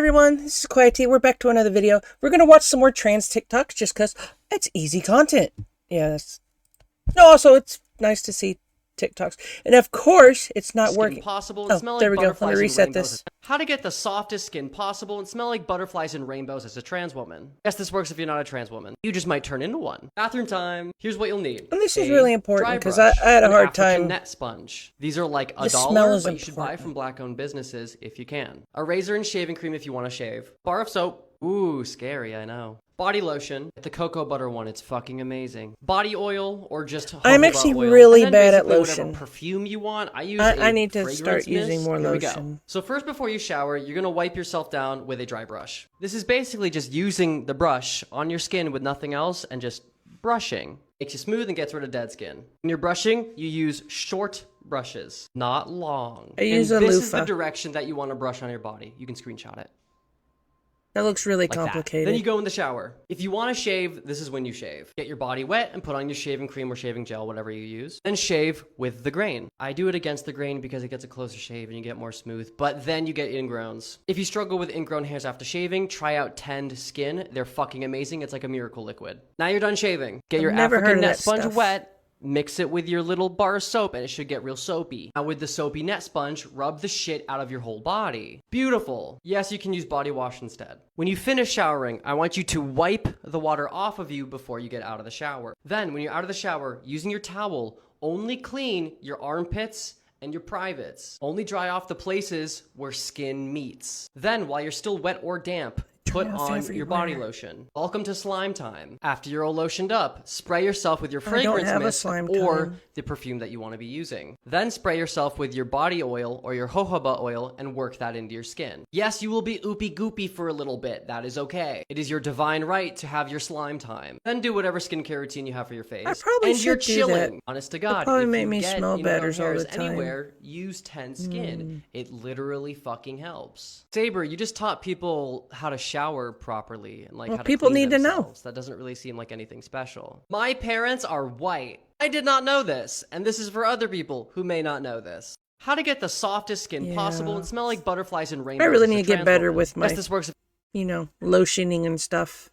everyone, this is KawaiiTea. We're back to another video. We're going to watch some more trans TikToks just because it's easy content. Yes. No, also, it's nice to see TikToks. And of course, it's not working. Possible and smell like there we go. Let me reset this. How to get the softest skin possible and smell like butterflies and rainbows as a trans woman. Yes, this works if you're not a trans woman. You just might turn into one. Bathroom time. Here's what you'll need. And this is really important because I had a hard time. Net sponge. These are like $1, but you should buy from black-owned businesses if you can. A razor and shaving cream if you want to shave. Bar of soap. Ooh, scary, I know. Body lotion, the cocoa butter one, it's fucking amazing. Body oil or just I'm actually oil. really bad at lotion. Whatever perfume you want. I need to start using more lotion. So first, before you shower, you're gonna wipe yourself down with a dry brush. This is basically just using the brush on your skin with nothing else and just brushing. Makes you smooth and gets rid of dead skin. When you're brushing, you use short brushes, not long. I use a loofah. This is the direction that you want to brush on your body. You can screenshot it. That looks really like complicated. Then you go in the shower. If you want to shave, this is when you shave. Get your body wet and put on your shaving cream or shaving gel, whatever you use. Then shave with the grain. I do it against the grain because it gets a closer shave and you get more smooth, but then you get ingrowns. If you struggle with ingrown hairs after shaving, try out Tend Skin. They're fucking amazing. It's like a miracle liquid. Now you're done shaving. Get your African net sponge wet. Mix it with your little bar of soap and it should get real soapy. Now with the soapy net sponge, rub the shit out of your whole body. Beautiful. Yes, you can use body wash instead. When you finish showering, I want you to wipe the water off of you before you get out of the shower. Then when you're out of the shower, using your towel, only clean your armpits and your privates. Only dry off the places where skin meets. Then while you're still wet or damp, put on your body lotion. Welcome to slime time. After you're all lotioned up, spray yourself with your fragrance mist or the perfume that you want to be using. Then spray yourself with your body oil or your jojoba oil and work that into your skin. Yes, you will be oopy goopy for a little bit. That is okay. It is your divine right to have your slime time. Then do whatever skincare routine you have for your face. I probably and should you're do chilling. that. Honest to God. Probably make me smell better all the time. Anywhere, use Tend Skin. It literally fucking helps. Saber, you just taught people how to shower properly and like how to people clean need themselves. to know. That doesn't really seem like anything special. My parents are white. I did not know this, and this is for other people who may not know this. How to get the softest skin possible and smell like butterflies and rainbows. I really need to get better with my, this works. Lotioning and stuff.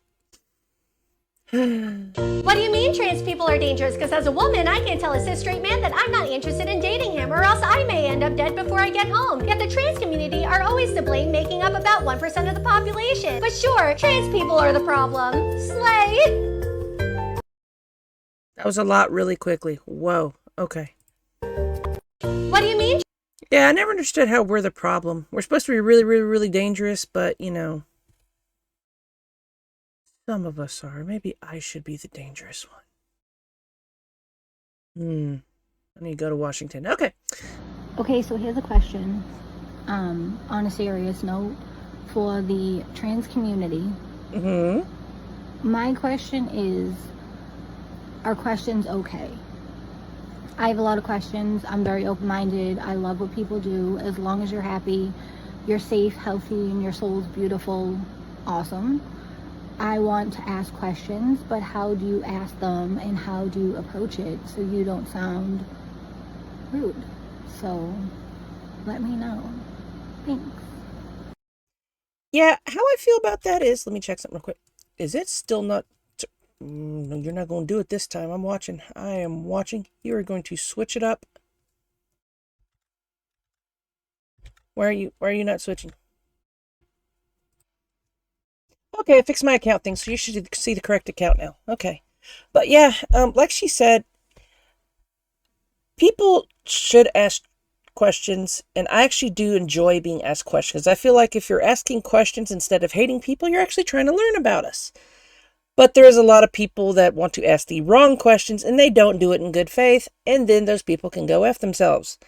What do you mean trans people are dangerous? Because as a woman, I can't tell a cis straight man that I'm not interested in dating him, or else I may end up dead before I get home. Yet the trans community are always to blame, making up about 1% of the population. But sure, trans people are the problem. Slay! That was a lot really quickly. Whoa. Okay. What do you mean? Yeah, I never understood how we're the problem. We're supposed to be really, really, really dangerous, but, some of us are. Maybe I should be the dangerous one. I need to go to Washington. Okay. Okay, so here's a question. On a serious note, for the trans community. My question is, are questions okay? I have a lot of questions. I'm very open-minded. I love what people do. As long as you're happy, you're safe, healthy, and your soul's beautiful, awesome. I want to ask questions, but how do you ask them and how do you approach it so you don't sound rude? So let me know. Thanks. Yeah, how I feel about that is, let me check something real quick. Is it still not... No, you're not going to do it this time. I'm watching. I am watching. You are going to switch it up. Why are you not switching? Okay, I fixed my account thing, so you should see the correct account now. Okay. But yeah, like she said, people should ask questions, and I actually do enjoy being asked questions. I feel like if you're asking questions instead of hating people, you're actually trying to learn about us. But there is a lot of people that want to ask the wrong questions, and they don't do it in good faith, and then those people can go F themselves.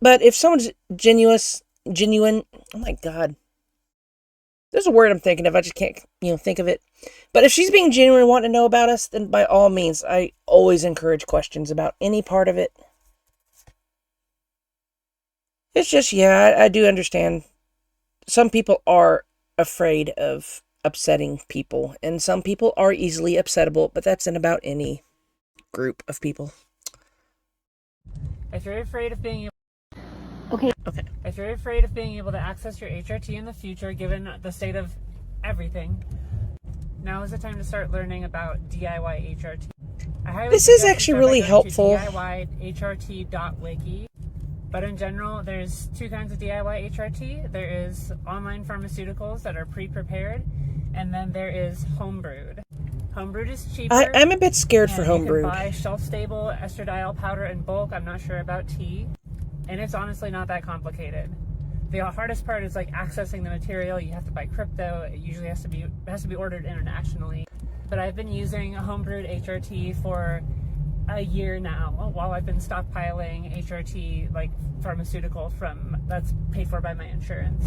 But if someone's genuine, oh my God. There's a word I'm thinking of. I just can't, think of it. But if she's being genuine and wanting to know about us, then by all means, I always encourage questions about any part of it. It's just, yeah, I do understand. Some people are afraid of upsetting people, and some people are easily upsettable, but that's in about any group of people. I'm very afraid of being... Okay. Okay. If you're afraid of being able to access your HRT in the future, given the state of everything, now is the time to start learning about DIY HRT. This is actually really helpful. DIYHRT.wiki. But in general, there's two kinds of DIY HRT. There is online pharmaceuticals that are pre-prepared, and then there is homebrewed. Homebrewed is cheaper. I'm a bit scared for homebrewed. You can buy shelf-stable estradiol powder in bulk. I'm not sure about tea. And it's honestly not that complicated. The hardest part is like accessing the material. You have to buy crypto. It usually has to be ordered internationally. But I've been using homebrewed HRT for a year now, while I've been stockpiling HRT, like pharmaceutical that's paid for by my insurance.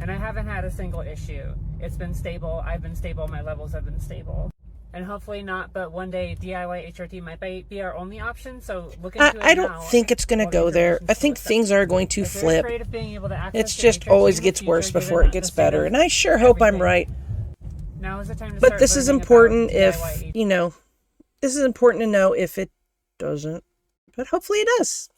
And I haven't had a single issue. It's been stable. I've been stable. My levels have been stable. And hopefully not, but one day DIY HRT might be our only option, so look into it. I don't think it's going to go there. I think things are going to flip. It's just always gets worse before it gets better, and I sure hope I'm right. Now is the time to but start this is learning important about if, DIY. this is important to know if it doesn't, but hopefully it does.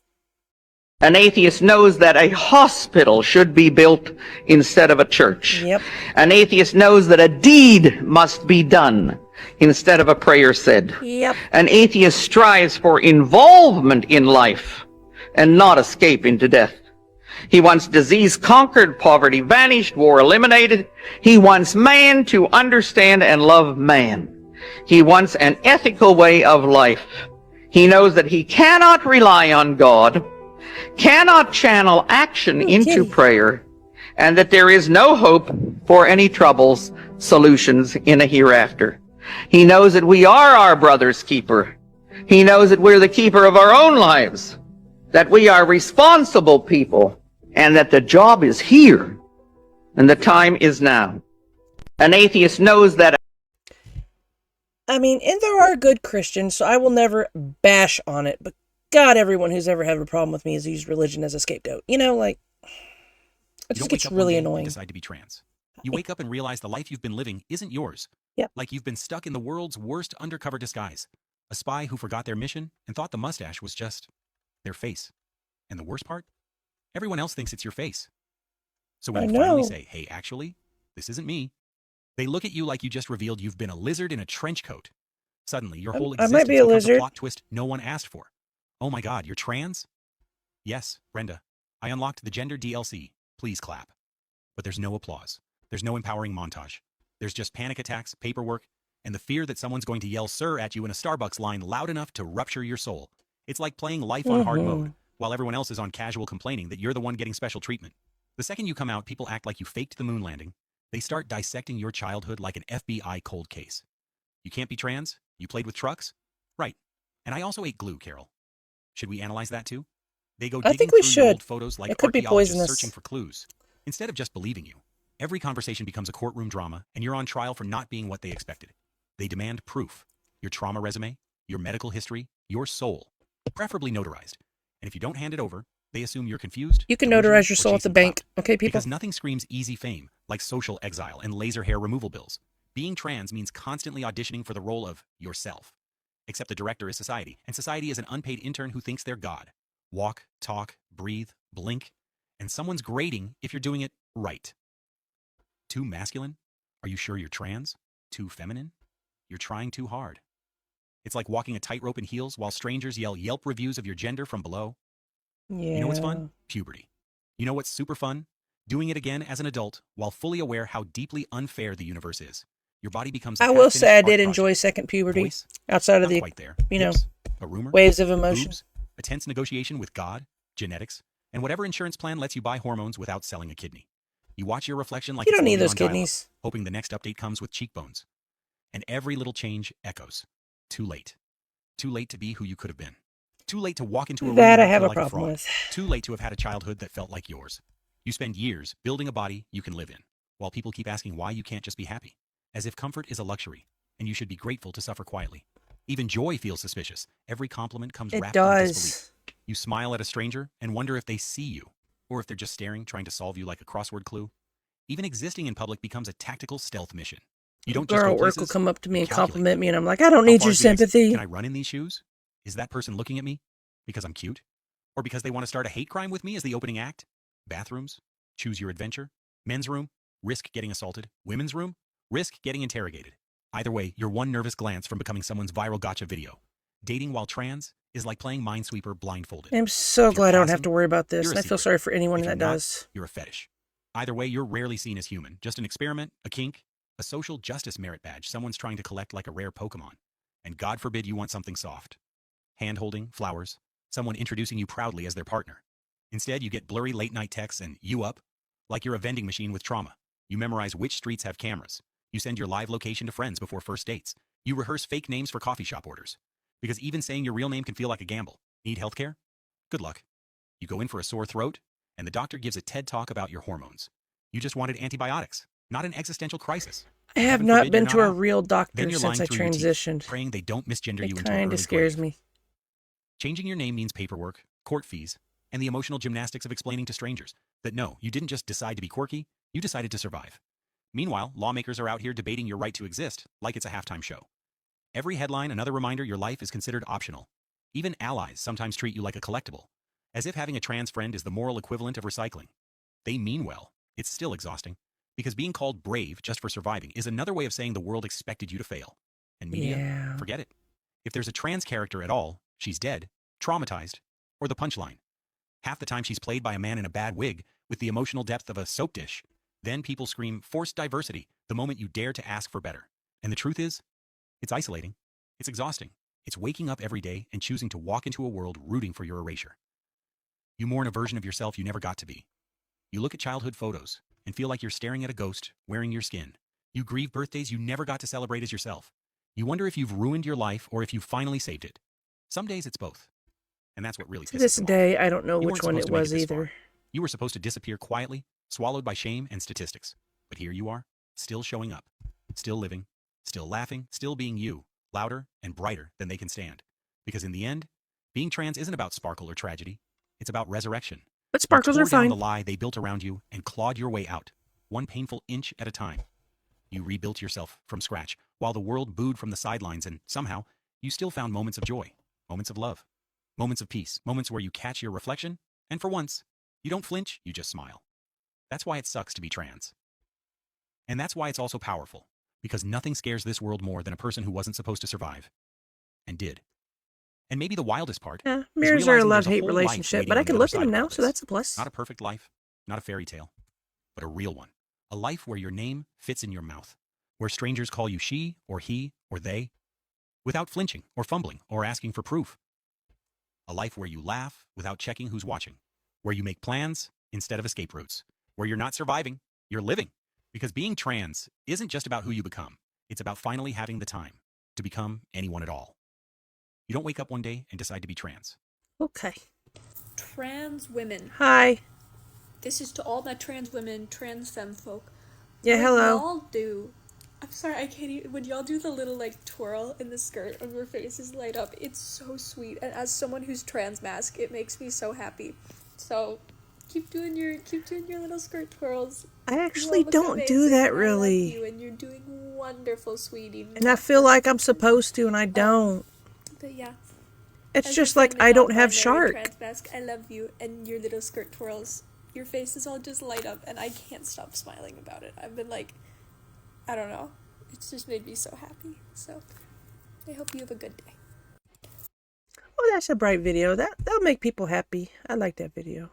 An atheist knows that a hospital should be built instead of a church. Yep. An atheist knows that a deed must be done instead of a prayer said. Yep. An atheist strives for involvement in life and not escape into death. He wants disease conquered, poverty vanished, war eliminated. He wants man to understand and love man. He wants an ethical way of life. He knows that he cannot rely on God, cannot channel action into prayer, and that there is no hope for any troubles, solutions in a hereafter. He knows that we are our brother's keeper. He knows that we're the keeper of our own lives, that we are responsible people, and that the job is here, and the time is now. An atheist knows that. And there are good Christians, so I will never bash on it, but God, everyone who's ever had a problem with me has used religion as a scapegoat. It just gets really annoying. You decide to be trans. You wake up and realize the life you've been living isn't yours. Yep. Like you've been stuck in the world's worst undercover disguise. A spy who forgot their mission and thought the mustache was just their face. And the worst part? Everyone else thinks it's your face. So when you finally say, hey, actually, this isn't me, they look at you like you just revealed you've been a lizard in a trench coat. Suddenly, your whole existence becomes a plot twist no one asked for. Oh my God, you're trans? Yes, Brenda. I unlocked the gender DLC. Please clap. But there's no applause. There's no empowering montage. There's just panic attacks, paperwork, and the fear that someone's going to yell "sir" at you in a Starbucks line loud enough to rupture your soul. It's like playing life on hard mode, while everyone else is on casual complaining that you're the one getting special treatment. The second you come out, people act like you faked the moon landing. They start dissecting your childhood like an FBI cold case. You can't be trans? You played with trucks? Right. And I also ate glue, Carol. Should we analyze that too? They go digging through your old photos like archaeologists searching for clues. Instead of just believing you, every conversation becomes a courtroom drama, and you're on trial for not being what they expected. They demand proof. Your trauma resume, your medical history, your soul, preferably notarized. And if you don't hand it over, they assume you're confused. You can notarize your soul at the bank, okay, people? Because nothing screams easy fame like social exile and laser hair removal bills. Being trans means constantly auditioning for the role of yourself. Except the director is society, and society is an unpaid intern who thinks they're God. Walk, talk, breathe, blink, and someone's grading if you're doing it right. Too masculine? Are you sure you're trans? Too feminine? You're trying too hard. It's like walking a tightrope in heels while strangers yell Yelp reviews of your gender from below. Yeah. You know what's fun? Puberty. You know what's super fun? Doing it again as an adult while fully aware how deeply unfair the universe is. Your body becomes. I will say I did enjoy second puberty. Voice, outside of the, Hips, a rumor, waves of emotion. Boobs, a tense negotiation with God, genetics, and whatever insurance plan lets you buy hormones without selling a kidney. You watch your reflection like you don't need those kidneys. Hoping the next update comes with cheekbones. And every little change echoes. Too late. Too late to be who you could have been. Too late to walk into a room that I have like a problem with. Too late to have had a childhood that felt like yours. You spend years building a body you can live in, while people keep asking why you can't just be happy. As if comfort is a luxury, and you should be grateful to suffer quietly. Even joy feels suspicious. Every compliment comes wrapped in disbelief. You smile at a stranger and wonder if they see you, or if they're just staring, trying to solve you like a crossword clue. Even existing in public becomes a tactical stealth mission. You don't just girl go at work places, will come up to me and calculate. compliment me, and I'm like, I don't need your sympathy. Can I run in these shoes? Is that person looking at me because I'm cute? Or because they want to start a hate crime with me as the opening act? Bathrooms? Choose your adventure. Men's room? Risk getting assaulted. Women's room? Risk getting interrogated. Either way, you're one nervous glance from becoming someone's viral gotcha video. Dating while trans is like playing Minesweeper blindfolded. I'm so If you're glad I don't passing, have to worry about this. you're a I feel secret. sorry for anyone If you're that not, does. you're a fetish. Either way, you're rarely seen as human, just an experiment, a kink, a social justice merit badge someone's trying to collect like a rare Pokemon. And God forbid you want something soft. Hand-holding, flowers, someone introducing you proudly as their partner. Instead, you get blurry late-night texts and you up, like you're a vending machine with trauma. You memorize which streets have cameras. You send your live location to friends before first dates. You rehearse fake names for coffee shop orders. Because even saying your real name can feel like a gamble. Need healthcare? Good luck. You go in for a sore throat, and the doctor gives a TED talk about your hormones. You just wanted antibiotics, not an existential crisis. I have Heaven not forbid been you're to not a out. real Then doctor you're since lying I through your teeth, transitioned. praying they don't misgender you It into an kind early of scares grave. me. Changing your name means paperwork, court fees, and the emotional gymnastics of explaining to strangers that no, you didn't just decide to be quirky, you decided to survive. Meanwhile, lawmakers are out here debating your right to exist like it's a halftime show. Every headline, another reminder your life is considered optional. Even allies sometimes treat you like a collectible, as if having a trans friend is the moral equivalent of recycling. They mean well. It's still exhausting, because being called brave just for surviving is another way of saying the world expected you to fail. And media, Yeah. forget it. If there's a trans character at all, she's dead, traumatized, or the punchline. Half the time she's played by a man in a bad wig with the emotional depth of a soap dish. Then people scream forced diversity the moment you dare to ask for better. And the truth is, it's isolating. It's exhausting. It's waking up every day and choosing to walk into a world rooting for your erasure. You mourn a version of yourself you never got to be. You look at childhood photos and feel like you're staring at a ghost wearing your skin. You grieve birthdays you never got to celebrate as yourself. You wonder if you've ruined your life or if you've finally saved it. Some days it's both. And that's what really To pisses this them off. day, I don't know You which weren't one supposed it to make was this far. either. You were supposed to disappear quietly, swallowed by shame and statistics. But here you are, still showing up, still living, still laughing, still being you, louder and brighter than they can stand. Because in the end, being trans isn't about sparkle or tragedy. It's about resurrection. But You sparkles tore are down fine. the lie they built around you and clawed your way out, one painful inch at a time. You rebuilt yourself from scratch, while the world booed from the sidelines, and somehow, you still found moments of joy, moments of love, moments of peace, moments where you catch your reflection, and for once, you don't flinch, you just smile. That's why it sucks to be trans. And that's why it's also powerful, because nothing scares this world more than a person who wasn't supposed to survive, and did. And maybe the wildest part Yeah, is mirrors are a realizing there's love-hate whole life relationship, waiting but I on the can other look at side him of all now, so this. that's a plus. Not a perfect life, not a fairy tale, but a real one. A life where your name fits in your mouth, where strangers call you she or he or they, without flinching or fumbling or asking for proof. A life where you laugh without checking who's watching, where you make plans instead of escape routes, where you're not surviving, you're living. Because being trans isn't just about who you become. It's about finally having the time to become anyone at all. You don't wake up one day and decide to be trans. Okay. Trans women. Hi. This is to all my trans women, trans femme folk. Yeah, When hello. y'all do, I'm sorry, I can't even, when y'all do the little like twirl in the skirt of your faces light up, it's so sweet. And as someone who's trans mask, it makes me so happy. So keep doing your little skirt twirls. I You actually all look don't do amazing, that and I love really. you, and you're doing wonderful, sweetie. And I feel like I'm supposed to, and I don't. But yeah. It's As just a like friendly I don't have non-binary shark. trans mask, I love you and your little skirt twirls. Your faces all just light up, and I can't stop smiling about it. I've been like, I don't know. It's just made me so happy. So, I hope you have a good day. Oh, that's a bright video. That'll make people happy. I like that video.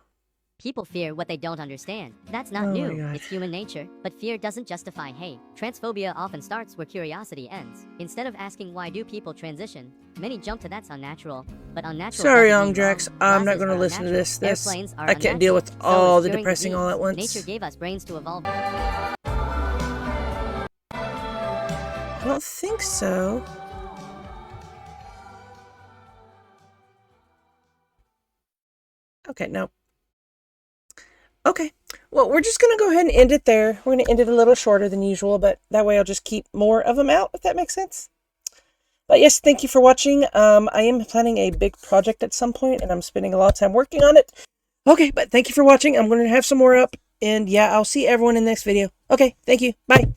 People fear what they don't understand. That's not Oh my new. God. It's human nature. But fear doesn't justify hate. Transphobia often starts where curiosity ends. Instead of asking why do people transition, many jump to that's unnatural. But unnatural Sorry, doesn't mean Young Drax. wrong. I'm not Glasses going to are listen to unnatural. this. Airplanes are I can't deal with unnatural. all So is the curing depressing all disease. at once. Nature gave us brains to evolve. I don't think so. Okay, no. Okay. Well, we're just going to go ahead and end it there. We're going to end it a little shorter than usual, but that way I'll just keep more of them out, if that makes sense. But yes, thank you for watching. I am planning a big project at some point, and I'm spending a lot of time working on it. Okay, but thank you for watching. I'm going to have some more up, and yeah, I'll see everyone in the next video. Okay, thank you. Bye.